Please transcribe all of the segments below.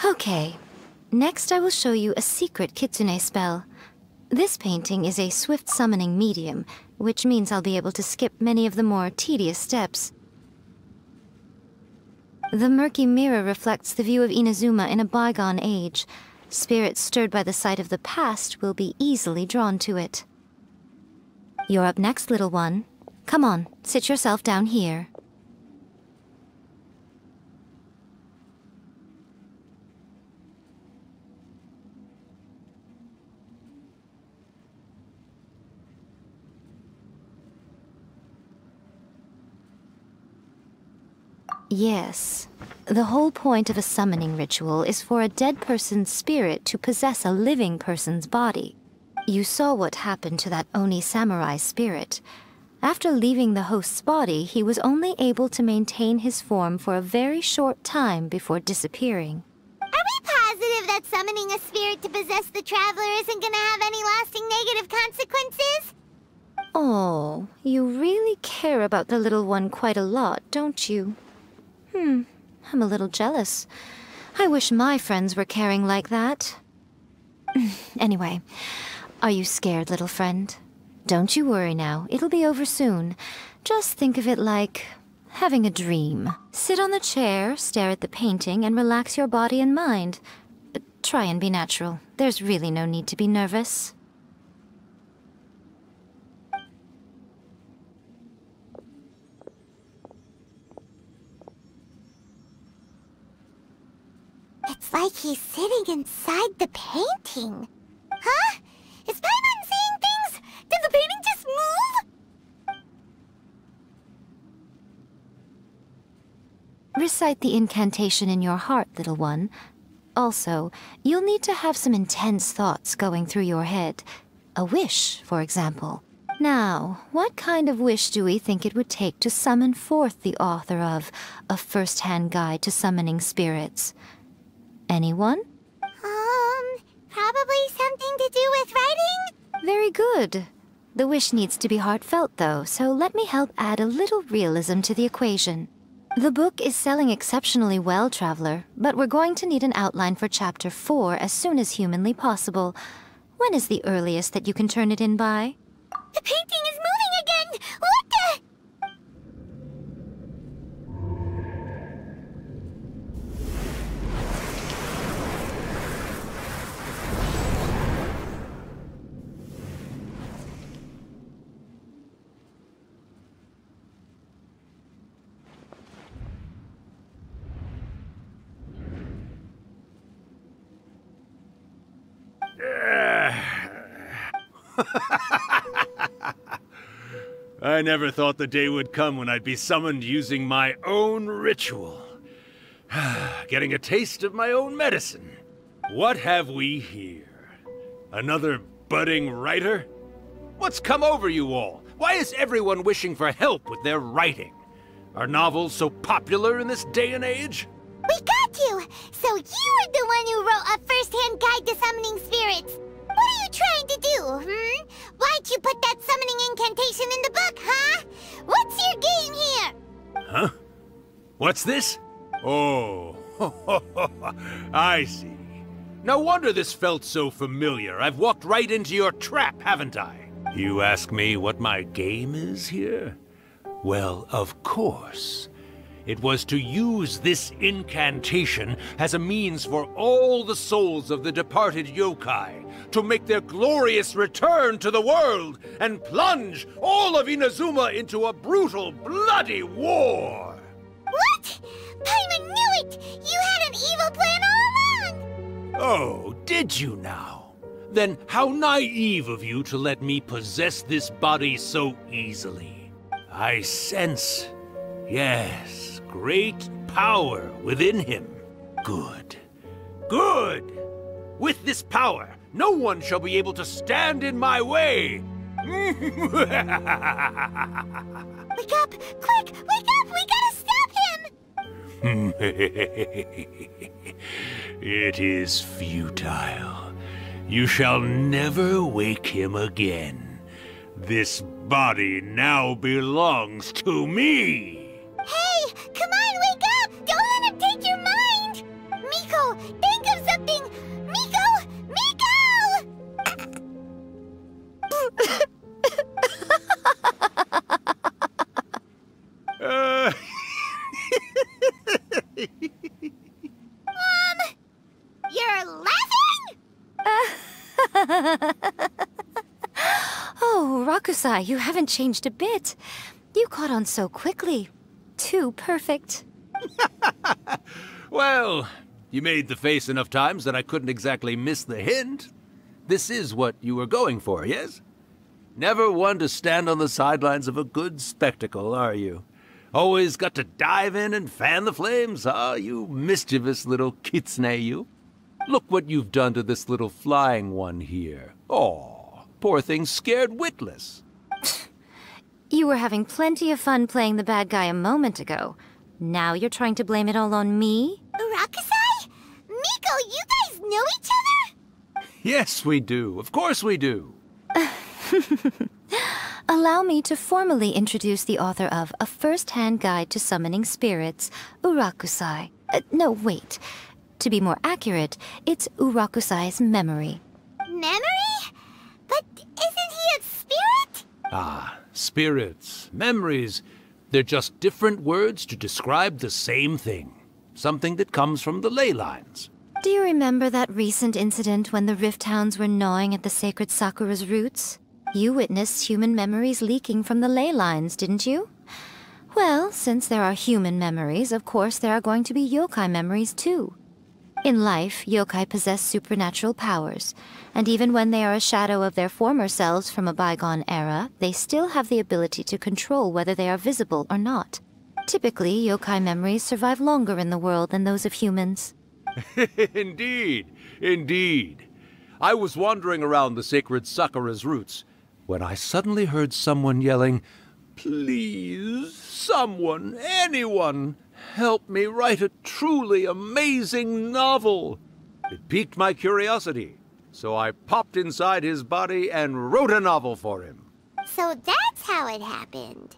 Okay. Next I will show you a secret kitsune spell. This painting is a swift summoning medium, which means I'll be able to skip many of the more tedious steps. The murky mirror reflects the view of Inazuma in a bygone age. Spirits stirred by the sight of the past will be easily drawn to it. You're up next, little one. Come on, sit yourself down here. Yes. The whole point of a summoning ritual is for a dead person's spirit to possess a living person's body. You saw what happened to that Oni samurai spirit. After leaving the host's body, he was only able to maintain his form for a very short time before disappearing. Are we positive that summoning a spirit to possess the traveler isn't gonna have any lasting negative consequences? Oh, you really care about the little one quite a lot, don't you? I'm a little jealous. I wish my friends were caring like that. Anyway, are you scared, little friend? Don't you worry now, it'll be over soon. Just think of it like having a dream. Sit on the chair, stare at the painting, and relax your body and mind. Try and be natural. There's really no need to be nervous. It's like he's sitting inside the painting. Huh? Is Paimon seeing things? Did the painting just move? Recite the incantation in your heart, little one. Also, you'll need to have some intense thoughts going through your head. A wish, for example. Now, what kind of wish do we think it would take to summon forth the author of A First-Hand Guide to Summoning Spirits? Anyone? Probably something to do with writing? Very good. The wish needs to be heartfelt, though, so let me help add a little realism to the equation. The book is selling exceptionally well, Traveler, but we're going to need an outline for Chapter 4 as soon as humanly possible. When is the earliest that you can turn it in by? The painting is moving again! What the... I never thought the day would come when I'd be summoned using my own ritual. Getting a taste of my own medicine. What have we here? Another budding writer? What's come over you all? Why is everyone wishing for help with their writing? Are novels so popular in this day and age? We got you! So you were the one who wrote A First-Hand Guide to Summoning Spirits! What are you trying to do, Why'd you put that summoning incantation in the book, huh? What's your game here? Huh? What's this? Oh, I see. No wonder this felt so familiar. I've walked right into your trap, haven't I? You ask me what my game is here? Well, of course. It was to use this incantation as a means for all the souls of the departed yokai to make their glorious return to the world and plunge all of Inazuma into a brutal, bloody war! What? Paimon knew it! You had an evil plan all along! Oh, did you now? Then how naive of you to let me possess this body so easily. I sense, yes, great power within him. Good. Good! With this power, no one shall be able to stand in my way! Wake up! Quick! Wake up! We gotta stop him! It is futile. You shall never wake him again. This body now belongs to me! Hey! Come on, wake up! Don't let him take your mind! Miko, thank Oh, Urakusai, you haven't changed a bit. You caught on so quickly. Too perfect. Well, you made the face enough times that I couldn't exactly miss the hint. This is what you were going for, yes? Never one to stand on the sidelines of a good spectacle, are you? Always got to dive in and fan the flames, huh? You mischievous little kitsune, you. Look what you've done to this little flying one here. Aw, poor thing's scared witless. You were having plenty of fun playing the bad guy a moment ago. Now you're trying to blame it all on me? Urakusai? Miko, you guys know each other? Yes, we do. Of course we do. Allow me to formally introduce the author of A First-Hand Guide to Summoning Spirits, Urakusai. No, wait. To be more accurate, it's Urakusai's memory. Memory? But isn't he a spirit? Ah, spirits, memories. They're just different words to describe the same thing. Something that comes from the ley lines. Do you remember that recent incident when the Rift Hounds were gnawing at the sacred Sakura's roots? You witnessed human memories leaking from the ley lines, didn't you? Well, since there are human memories, of course there are going to be yokai memories too. In life, yokai possess supernatural powers, and even when they are a shadow of their former selves from a bygone era, they still have the ability to control whether they are visible or not. Typically, yokai memories survive longer in the world than those of humans. Indeed, indeed. I was wandering around the sacred Sakura's roots when I suddenly heard someone yelling, "Please, someone, anyone, help me write a truly amazing novel." It piqued my curiosity, so I popped inside his body and wrote a novel for him. So that's how it happened.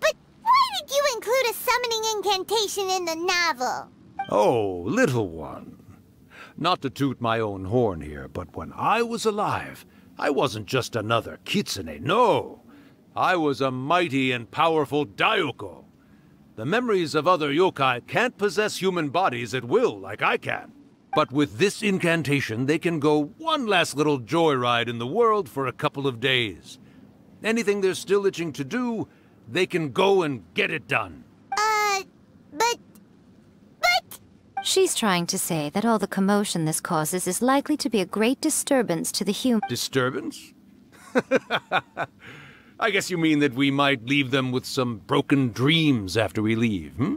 But why did you include a summoning incantation in the novel? Oh, little one. Not to toot my own horn here, but when I was alive, I wasn't just another kitsune, no. I was a mighty and powerful daioko. The memories of other yokai can't possess human bodies at will like I can. But with this incantation, they can go one last little joyride in the world for a couple of days. Anything they're still itching to do, they can go and get it done. But... She's trying to say that all the commotion this causes is likely to be a great disturbance to the human... Disturbance? I guess you mean that we might leave them with some broken dreams after we leave, hmm?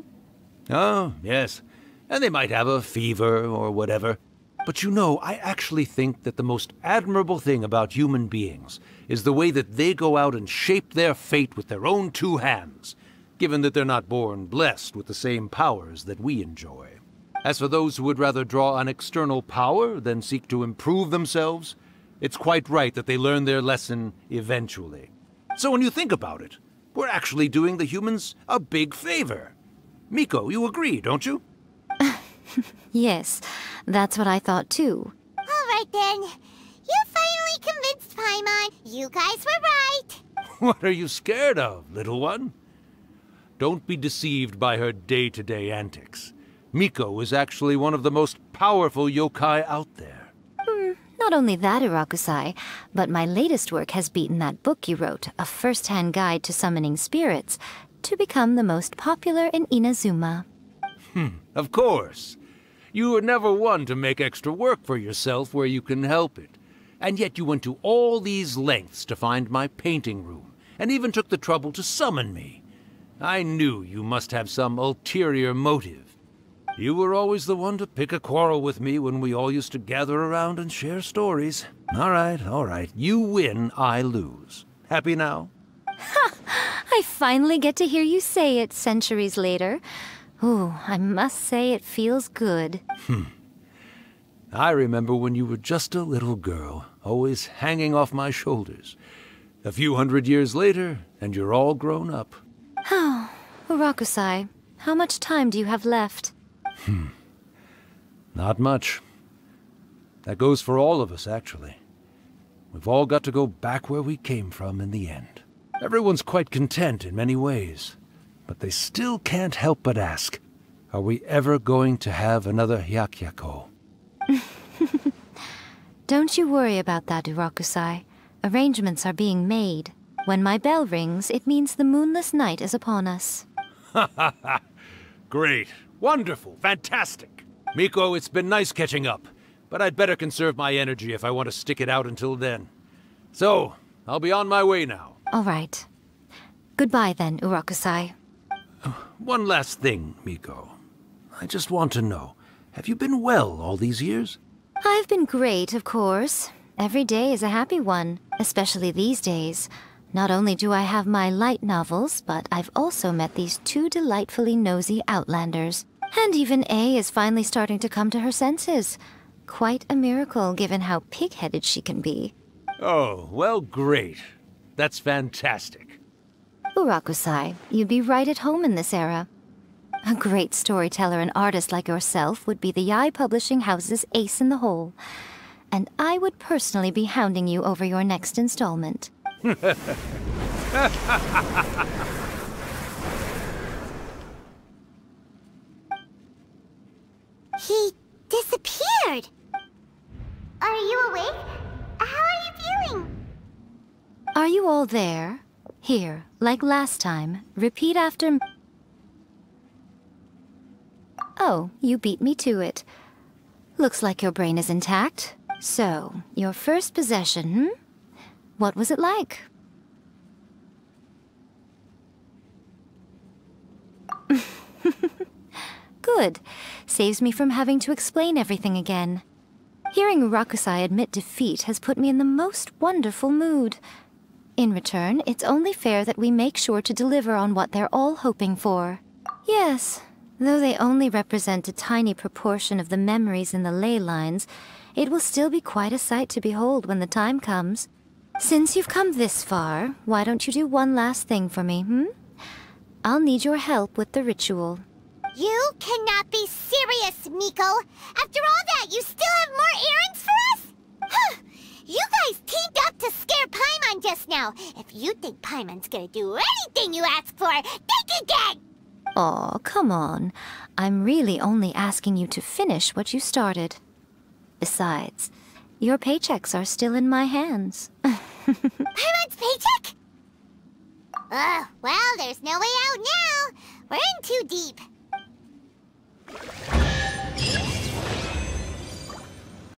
Oh, yes. And they might have a fever or whatever. But you know, I actually think that the most admirable thing about human beings is the way that they go out and shape their fate with their own two hands, given that they're not born blessed with the same powers that we enjoy. As for those who would rather draw on external power than seek to improve themselves, it's quite right that they learn their lesson eventually. So when you think about it, we're actually doing the humans a big favor. Miko, you agree, don't you? Yes, that's what I thought too. All right then. You finally convinced Paimon. You guys were right. What are you scared of, little one? Don't be deceived by her day-to-day antics. Miko is actually one of the most powerful yokai out there. Not only that, Urakusai, but my latest work has beaten that book you wrote, A First-Hand Guide to Summoning Spirits, to become the most popular in Inazuma. Of course. You were never one to make extra work for yourself where you can help it. And yet you went to all these lengths to find my painting room, and even took the trouble to summon me. I knew you must have some ulterior motive. You were always the one to pick a quarrel with me when we all used to gather around and share stories. All right. You win, I lose. Happy now? Ha! I finally get to hear you say it centuries later. Ooh, I must say it feels good. I remember when you were just a little girl, always hanging off my shoulders. A few hundred years later, and you're all grown up. Oh, Urakusai, how much time do you have left? Not much. That goes for all of us, actually. We've all got to go back where we came from in the end. Everyone's quite content in many ways, but they still can't help but ask, are we ever going to have another Hyakyako? Don't you worry about that, Urakusai. Arrangements are being made. When my bell rings, it means the moonless night is upon us. Ha ha ha! Great. Wonderful. Fantastic. Miko, it's been nice catching up, but I'd better conserve my energy if I want to stick it out until then. So, I'll be on my way now. All right. Goodbye then, Urakusai. One last thing, Miko. I just want to know, have you been well all these years? I've been great, of course. Every day is a happy one, especially these days. Not only do I have my light novels, but I've also met these two delightfully nosy outlanders. And even A is finally starting to come to her senses. Quite a miracle, given how pig-headed she can be. Oh, well, great. That's fantastic. Urakusai, you'd be right at home in this era. A great storyteller and artist like yourself would be the Yae Publishing House's ace in the hole. And I would personally be hounding you over your next installment. He disappeared. Are you awake? How are you feeling? Are you all there? Here, like last time, repeat after m— Oh, you beat me to it. Looks like your brain is intact. So, your first possession, What was it like? Good. Saves me from having to explain everything again. Hearing Urakusai admit defeat has put me in the most wonderful mood. In return, it's only fair that we make sure to deliver on what they're all hoping for. Yes, though they only represent a tiny proportion of the memories in the ley lines, it will still be quite a sight to behold when the time comes. Since you've come this far, why don't you do one last thing for me, I'll need your help with the ritual. You cannot be serious, Miko! After all that, you still have more errands for us? Huh. You guys teamed up to scare Paimon just now. If you think Paimon's gonna do anything you ask for, think again! Aw, come on. I'm really only asking you to finish what you started. Besides, your paychecks are still in my hands. Paimon's paycheck? Well, there's no way out now. We're in too deep.